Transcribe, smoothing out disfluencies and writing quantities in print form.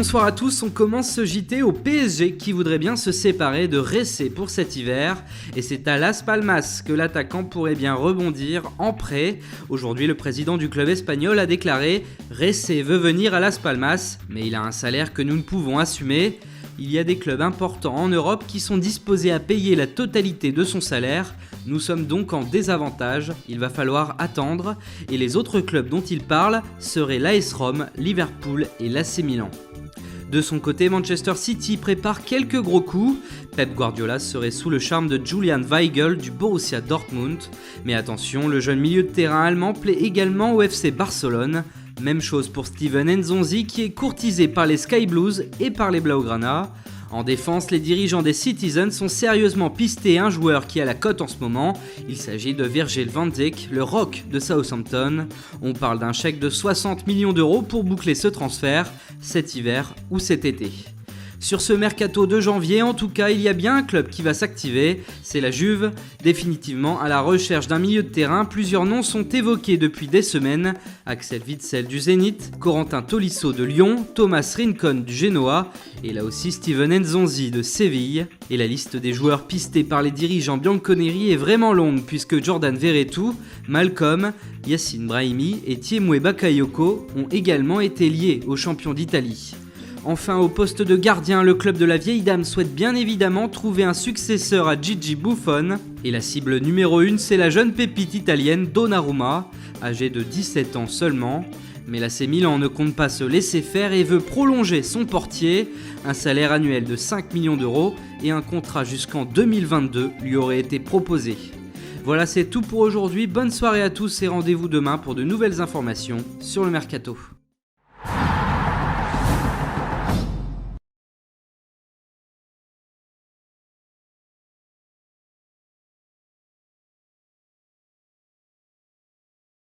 Bonsoir à tous, on commence ce JT au PSG qui voudrait bien se séparer de Ressé pour cet hiver. Et c'est à Las Palmas que l'attaquant pourrait bien rebondir en prêt. Aujourd'hui, le président du club espagnol a déclaré « Ressé veut venir à Las Palmas, mais il a un salaire que nous ne pouvons assumer ». Il y a des clubs importants en Europe qui sont disposés à payer la totalité de son salaire. Nous sommes donc en désavantage, il va falloir attendre. Et les autres clubs dont il parle seraient l'AS Rome, Liverpool et l'AC Milan. De son côté, Manchester City prépare quelques gros coups. Pep Guardiola serait sous le charme de Julian Weigl du Borussia Dortmund. Mais attention, le jeune milieu de terrain allemand plaît également au FC Barcelone. Même chose pour Steven Nzonzi qui est courtisé par les Sky Blues et par les Blaugrana. En défense, les dirigeants des Citizens sont sérieusement pistés un joueur qui a la cote en ce moment. Il s'agit de Virgil van Dijk, le rock de Southampton. On parle d'un chèque de 60 millions d'euros pour boucler ce transfert, cet hiver ou cet été. Sur ce mercato de janvier, en tout cas, il y a bien un club qui va s'activer, c'est la Juve. Définitivement à la recherche d'un milieu de terrain, plusieurs noms sont évoqués depuis des semaines. Axel Witsel du Zénith, Corentin Tolisso de Lyon, Thomas Rincon du Genoa et là aussi Steven Nzonzi de Séville. Et la liste des joueurs pistés par les dirigeants bianconeri est vraiment longue puisque Jordan Verretou, Malcolm, Yacine Brahimi et Thiemoué Bakayoko ont également été liés aux champions d'Italie. Enfin, au poste de gardien, le club de la vieille dame souhaite bien évidemment trouver un successeur à Gigi Buffon. Et la cible numéro 1, c'est la jeune pépite italienne Donnarumma, âgée de 17 ans seulement. Mais l'AC Milan ne compte pas se laisser faire et veut prolonger son portier. Un salaire annuel de 5 millions d'euros et un contrat jusqu'en 2022 lui aurait été proposé. Voilà, c'est tout pour aujourd'hui. Bonne soirée à tous et rendez-vous demain pour de nouvelles informations sur le mercato.